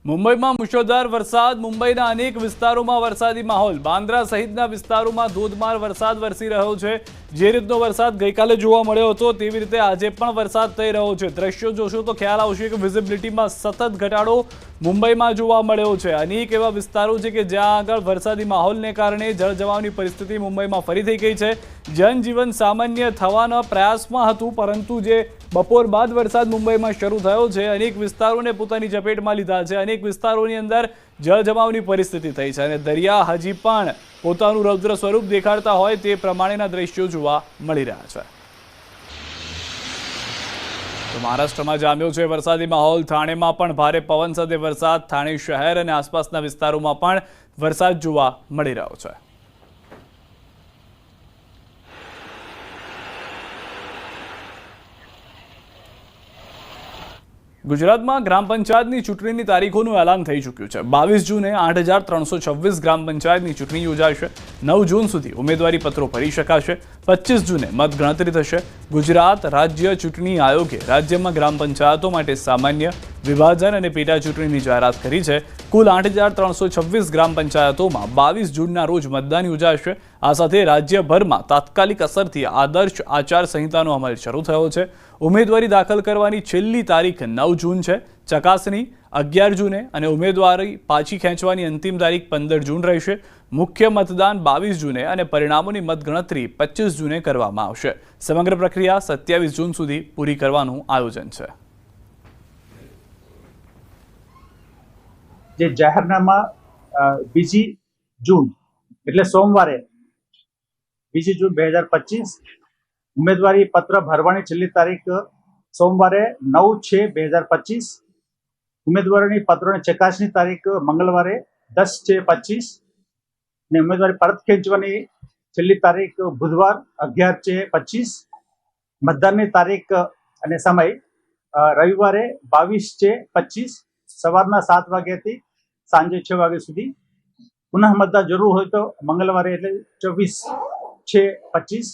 મુંબઈમાં મુશળધાર વરસાદ. મુંબઈના અનેક વિસ્તારોમાં વરસાદી માહોલ. બાંદ્રા સહિતના વિસ્તારોમાં ધોધમાર વરસાદ વરસી રહ્યો છે. જે રીતનો વરસાદ ગઈકાલે જોવા મળ્યો હતો તેવી રીતે આજે પણ વરસાદ થઈ રહ્યો છે. દ્રશ્યો જોશો તો ખ્યાલ આવશે કે વિઝિબિલિટીમાં સતત ઘટાડો મુંબઈમાં જોવા મળ્યો છે. અનેક એવા વિસ્તારો છે કે જ્યાં આગળ વરસાદી માહોલને કારણે જળજમાવની પરિસ્થિતિ મુંબઈમાં ફરી થઈ ગઈ છે. જનજીવન સામાન્ય થવાના પ્રયાસમાં હતું, પરંતુ જે બપોર બાદ વરસાદ મુંબઈમાં શરૂ થયો છે, અનેક વિસ્તારોને પોતાની ઝપેટમાં લીધા છે. અનેક વિસ્તારોની અંદર જળજમાવની પરિસ્થિતિ થઈ છે અને દરિયા હજી પણ પોતાનું રૌદ્ર સ્વરૂપ દેખાડતા હોય તે પ્રમાણેના દ્રશ્યો જોવા મળી રહ્યા છે. તો મહારાષ્ટ્રમાં જામ્યો છે વરસાદી માહોલ. થાણેમાં પણ ભારે પવન સાથે વરસાદ. થાણે શહેર અને આસપાસના વિસ્તારોમાં પણ વરસાદ જોવા મળી રહ્યો છે. ગુજરાતમાં ગ્રામ પંચાયતની ચૂંટણીની તારીખોનું એલાન થઈ ચૂક્યું છે. 22 જૂને 8,326 ગ્રામ પંચાયતની ચૂંટણી યોજાશે. 9 જૂન સુધી ઉમેદવારી પત્રો ભરી શકાશે. 25 જૂને મતગણતરી થશે. ગુજરાત રાજ્ય ચૂંટણી આયોગે રાજ્યમાં ગ્રામ પંચાયતો માટે સામાન્ય, વિભાજન અને પેટા ચૂંટણીની જાહેરાત કરી છે. કુલ 8,326 ગ્રામ પંચાયતોમાં 22 જૂનના રોજ મતદાન યોજાશે. આ સાથે રાજ્યભરમાં તાત્કાલિક અસરથી આદર્શ આચાર સંહિતાનો અમલ શરૂ થયો છે. ઉમેદવારી દાખલ કરવાની છેલ્લી તારીખ 9 જૂન છે. ચકાસણી 11 જૂને અને ઉમેદવારી પાછી ખેંચવાની અંતિમ તારીખ 15 જૂન રહેશે. મુખ્ય મતદાન 22 જૂને અને પરિણામોની મતગણતરી 25 જૂને કરવામાં આવશે. સમગ્ર પ્રક્રિયા 27 જૂન સુધી પૂરી કરવાનું આયોજન છે. જે જાહેરનામા 2 જૂન એટલે સોમવારે 2 જૂન 2025 ઉમેદવારી પત્ર ભરવાની છેલ્લી તારીખ સોમવારે 9/6/2025. ઉમેદવારોની પત્રોની ચકાસણી તારીખ મંગળવારે 10/6/25 અને ઉમેદવારી પરત ખેંચવાની છેલ્લી તારીખ બુધવાર 11/6/25. મતદાનની તારીખ અને સમય રવિવારે 22/6/25 સવારના 7 વાગ્યાથી સાંજે 6 વાગ્યા સુધી. પુનઃ મતદાન જરૂર હોય તો મંગળવારે એટલે 24/6/25.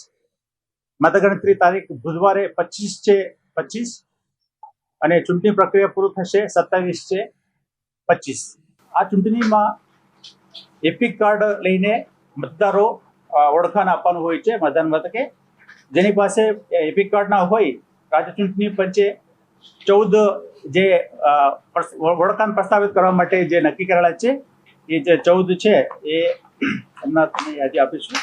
મતગણતરી તારીખ બુધવારે 25/6/25 અને ચૂંટણી પ્રક્રિયા પૂરું થશે 27/6/25. આ ચૂંટણીમાં એપિક કાર્ડ લઈને મતદારો ઓળખાણ આપવાનું હોય છે મતદાન મથકે. જેની પાસે એપિક કાર્ડ ના હોય, રાજ્ય ચૂંટણી પંચે 14 જે ઓળખાણ પ્રસ્તાવિત કરવા માટે જે નક્કી કરેલા છે એ જે 14 છે એ હમણાં તમને યાદી આપીશું.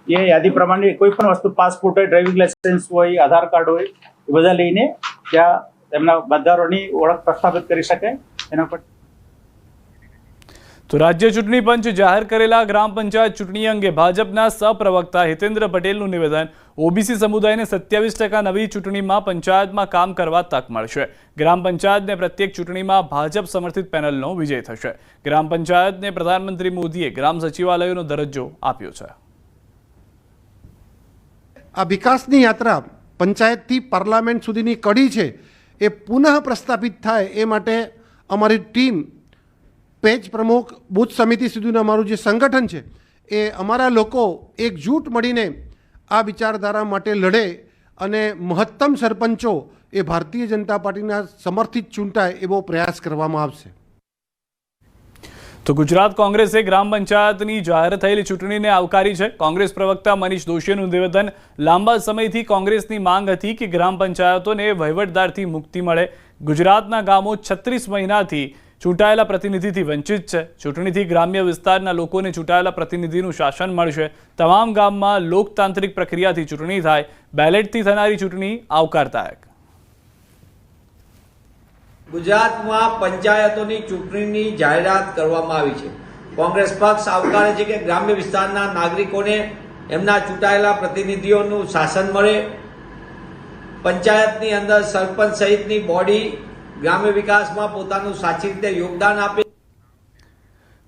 એ યાદી પ્રમાણે કોઈ પણ વસ્તુ, પાસપોર્ટ હોય, ડ્રાઇવિંગ લાયસન્સ હોય, આધાર કાર્ડ હોય, એ બધા લઈને ત્યાં તેમના મતદારોની ઓળખ પ્રસ્થાપિત કરી શકાય. એના પર તો રાજ્ય ચૂંટણી પંચ જાહેર કરેલા ગ્રામ પંચાયત ચૂંટણી અંગે ભાજપના સહપ્રવક્તા હિતેન્દ્ર પટેલનું નિવેદન. ઓબીસી સમુદાયને 27% નવી ચૂંટણીમાં પંચાયતમાં કામ કરવા તક મળશે. ગ્રામ પંચાયતને પ્રત્યેક ચૂંટણીમાં ભાજપ સમર્થિત પેનલનો વિજય થશે. ગ્રામ પંચાયતને પ્રધાનમંત્રી મોદીએ ગ્રામ સચિવાલયોનો દરજ્જો આપ્યો છે. આ વિકાસની યાત્રા પંચાયતથી પાર્લામેન્ટ સુધીની કડી છે એ પુનઃ પ્રસ્થાપિત થાય એ માટે અમારી ટીમ, પેજ પ્રમુખ, બૂથ સમિતિ સુધીનું અમારું જે સંગઠન છે એ અમારા લોકો એકજૂટ મળીને આ વિચારધારા માટે લડે અને મહત્તમ સરપંચો એ ભારતીય જનતા પાર્ટીના સમર્થિત ચૂંટાય એવો પ્રયાસ કરવામાં આવશે. તો ગુજરાત કોંગ્રેસે ગ્રામ પંચાયતની જાહેર થયેલી ચૂંટણીને આવકારી છે. કોંગ્રેસ પ્રવક્તા મનીષ દોશીનું નિવેદન. લાંબા સમયથી કોંગ્રેસની માંગ હતી કે ગ્રામ પંચાયતોને વહીવટદારથી મુક્તિ મળે. ગુજરાતના ગામો 36 મહિનાથી ચૂંટાયેલા પ્રતિનિધિથી વંચિત છે. ચૂંટણીથી ગ્રામ્ય વિસ્તારના લોકોને ચૂંટાયેલા પ્રતિનિધિનું શાસન મળશે. તમામ ગામમાં લોકતાંત્રિક પ્રક્રિયાથી ચૂંટણી થાય. બેલેટથી થનારી ચૂંટણી આવકારદાયક. ગુજરાતમાં પંચાયતોની ચૂંટણીની જાહેરાત કરવામાં આવી છે. કોંગ્રેસ પક્ષ આવકારે છે કે ગ્રામ્ય વિસ્તારના નાગરિકોને એમના ચૂંટાયેલા પ્રતિનિધિઓનું શાસન મળે. પંચાયતની અંદર સરપંચ સહિતની બોડી ગ્રામ્ય વિકાસમાં પોતાનું સાચી રીતે યોગદાન આપે.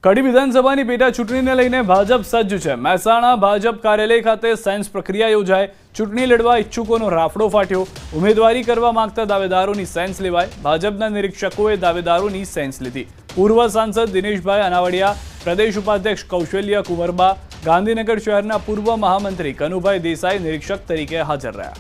કડી વિધાનસભાની પેટા ચૂંટણીને લઈને ભાજપ સજ્જ છે. મહેસાણા ભાજપ કાર્યાલય ખાતે સાયન્સ પ્રક્રિયા યોજાય. ચૂંટણી લડવા ઈચ્છુકોનો રાફડો ફાટ્યો. ઉમેદવારી કરવા માંગતા દાવેદારોની સેન્સ લેવાય. ભાજપના નિરીક્ષકોએ દાવેદારોની સેન્સ લીધી. પૂર્વ સાંસદ દિનેશભાઈ અનાવડિયા, પ્રદેશ ઉપાધ્યક્ષ કૌશલ્ય કુંવરબા, ગાંધીનગર શહેરના પૂર્વ મહામંત્રી કનુભાઈ દેસાઈ નિરીક્ષક તરીકે હાજર રહ્યા.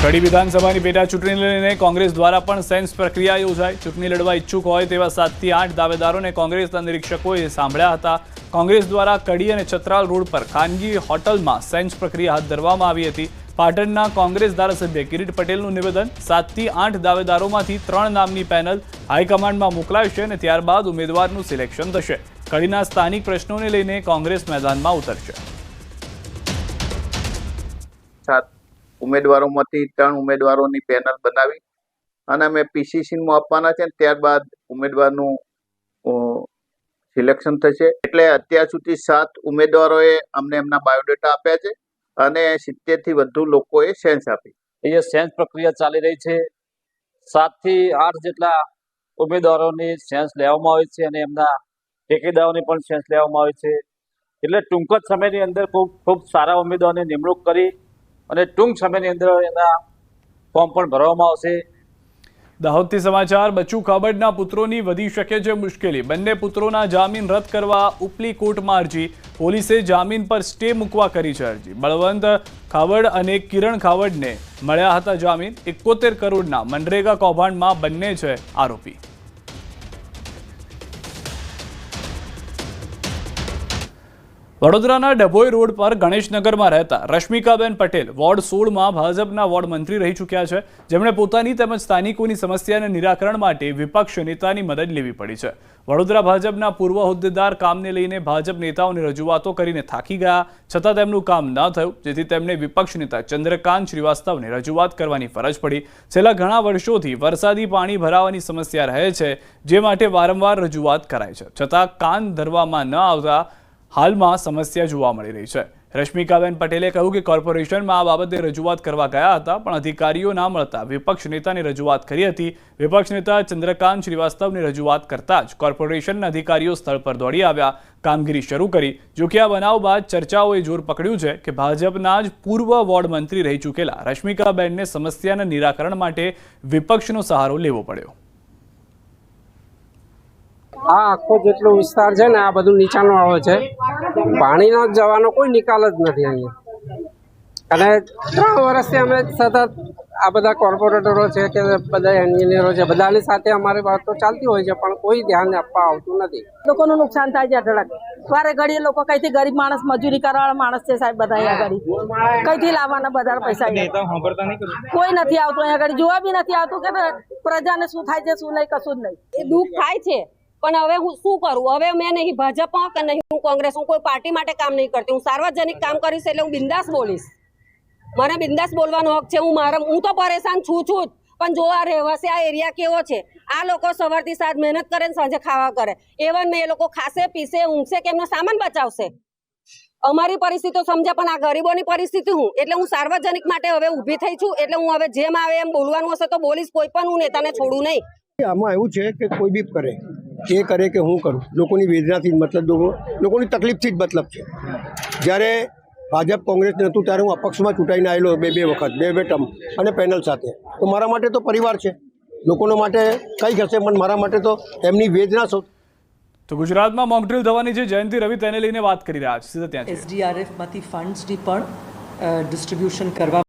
કડી વિધાનસભાની પેટા ચૂંટણીને લઈને કોંગ્રેસ દ્વારા પણ સેન્સ પ્રક્રિયા યોજાઈ. ચૂંટણી લડવા ઈચ્છુક હોય તેવા 7 થી 8 દાવેદારોને કોંગ્રેસના નિરીક્ષકોએ સાંભળ્યા હતા. કોંગ્રેસ દ્વારા કડી અને છત્રાલ રોડ પર ખાનગી હોટલમાં સેન્સ પ્રક્રિયા હાથ ધરવામાં આવી હતી. પાટણના કોંગ્રેસ ધારાસભ્ય કિરીટ પટેલનું નિવેદન. 7 થી 8 દાવેદારોમાંથી 3 નામની પેનલ હાઈકમાન્ડમાં મોકલાશે અને ત્યારબાદ ઉમેદવારનું સિલેક્શન થશે. કડીના સ્થાનિક પ્રશ્નોને લઈને કોંગ્રેસ મેદાનમાં ઉતરશે. 7 ઉમેદવારોમાંથી 3 ઉમેદવારોની પેનલ બનાવી અને અમે પીસીસીમાં આપવાના છે. ત્યારબાદ ઉમેદવારનું સિલેક્શન થશે. એટલે અત્યાર સુધી 7 ઉમેદવારોએ અમને એમના બાયોડેટા આપ્યા છે અને 70 થી વધુ લોકોએ સેન્સ આપી. એ સેન્સ પ્રક્રિયા ચાલી રહી છે. 7 થી 8 જેટલા ઉમેદવારોની સેન્સ લેવામાં આવે છે અને એમના ટેકેદારોની પણ સેન્સ લેવામાં આવે છે. એટલે ટૂંક જ સમયની અંદર ખૂબ સારા ઉમેદવારોની નિમણૂક કરી અને ટૂંક સમયની અંદર એના ફોર્મ પણ ભરવામાં આવશે. દાહોદથી સમાચાર. બચ્ચુ ખાબડના પુત્રોની વધી શકે છે મુશ્કેલી. બંને પુત્રોના જામીન રદ કરવા ઉપલી કોર્ટમાં અરજી. પોલીસે જામીન પર સ્ટે મૂકવા કરી છે અરજી. બળવંત ખાબડ અને કિરણ ખાબડને મળ્યા હતા જામીન. 71 કરોડના મનરેગા કૌભાંડમાં બંને છે આરોપી. વડોદરાના ડભોઈ રોડ પર ગણેશનગરમાં રહેતા રશ્મિકાબેન પટેલ વોર્ડ 16માં ભાજપના વોર્ડ મંત્રી રહી ચૂક્યા છે, જેમણે પોતાની તેમજ સ્થાનિકોની સમસ્યાના નિરાકરણ માટે વિપક્ષ નેતાની મદદ લેવી પડી છે. વડોદરા ભાજપના પૂર્વ હોદ્દેદાર કામને લઈને ભાજપ નેતાઓની રજૂઆતો કરીને થાકી ગયા, છતાં તેમનું કામ ન થયું, જેથી તેમને વિપક્ષ નેતા ચંદ્રકાંત શ્રીવાસ્તવને રજૂઆત કરવાની ફરજ પડી. છેલ્લા ઘણા વર્ષોથી વરસાદી પાણી ભરાવાની સમસ્યા રહે છે, જે માટે વારંવાર રજૂઆત કરાય છે, છતાં કાન ધરવામાં ન આવતા હાલમાં સમસ્યા જોવા મળી રહી છે. રશ્મિકાબેન પટેલે કહ્યું કે કોર્પોરેશનમાં આ બાબતે રજૂઆત કરવા ગયા હતા, પણ અધિકારીઓ ના મળતા વિપક્ષ નેતાને રજૂઆત કરી હતી. વિપક્ષ નેતા ચંદ્રકાંત શ્રીવાસ્તવની રજૂઆત કરતા જ કોર્પોરેશનના અધિકારીઓ સ્થળ પર દોડી આવ્યા, કામગીરી શરૂ કરી. જો કે આ બનાવ બાદ ચર્ચાઓએ જોર પકડ્યું છે કે ભાજપના જ પૂર્વ વોર્ડ મંત્રી રહી ચૂકેલા રશ્મિકાબેનને સમસ્યાના નિરાકરણ માટે વિપક્ષનો સહારો લેવો પડ્યો. આ આખો જેટલો વિસ્તાર છે ને આ બધું નીચાણું આવે છે. પાણીનો જવાનો કોઈ નિકાલ જ નથી અહીંયા. અને 3 વર્ષથી અમે સતત આ બધા કોર્પોરેટરો છે કે બધા એન્જિનિયરો છે, બધાની સાથે અમારી વાતો ચાલતી હોય છે, પણ કોઈ ધ્યાન આપવા આવતું નથી. લોકોનું નુકસાન થાય છે અઢળક. વારે ઘડીએ લોકો કઈથી ગરીબ માણસ, મજૂરી કરવાવાળા માણસ છે સાહેબ, બધા અહીંયા ઘડી કઈથી લાવવાના બધા પૈસા? કોઈ નથી આવતું અહીંયા ઘડી, જોવા બી નથી આવતું કે પ્રજાને શું થાય છે શું નહીં, કશું જ નહીં. એ દુઃખ થાય છે, પણ હવે હું શું કરું? હવે મેં નહીં ભાજપમાં કે નહીં હું કોંગ્રેસ, હું કોઈ પાર્ટી માટે કામ નહીં કરતી. હું સાર્વજનિક કામ કરીશ એટલે હું બિંદાસ બોલીશ. મને બિંદાસ બોલવાનો હક છે. હું તો પરેશાન છું જ, પણ જો આ રહેવાસી આ એરિયા કેવો છે, આ લોકો સવારથી સાંજ મહેનત કરે ને સાંજે ખાવા કરે. એવન મેં એ લોકો ખાશે પીશે ઊંઘશે કે એમનો સામાન બચાવશે. અમારી પરિસ્થિતિ સમજ્યા, પણ આ ગરીબોની પરિસ્થિતિ હું એટલે હું સાર્વજનિક માટે હવે ઊભી થઈ છું. એટલે હું હવે જેમ આવે એમ બોલવાનું હશે તો બોલીશ. કોઈ પણ હું નેતાને છોડું નહીં. આમાં એવું છે કે કોઈ બી કરે, એ કરે કે હું કરું, લોકોની વેદનાથી જ મતલબ, લોકોની તકલીફથી જ મતલબ છે. જ્યારે ભાજપ કોંગ્રેસ નહોતું ત્યારે હું અપક્ષમાં ચૂંટાઈને આવેલો 2 વખત 2 ટર્મ અને પેનલ સાથે. તો મારા માટે તો પરિવાર છે, લોકોનો માટે કંઈ હશે, પણ મારા માટે તો એમની વેદના સૌ. તો ગુજરાતમાં મોકડ્રીલ થવાની છે, જયંતિ રવિ તેને લઈને વાત કરી રહ્યા છે. સીધા ત્યાં SDRF માંથી ફંડ્સની પણ ડિસ્ટ્રીબ્યુશન કરવા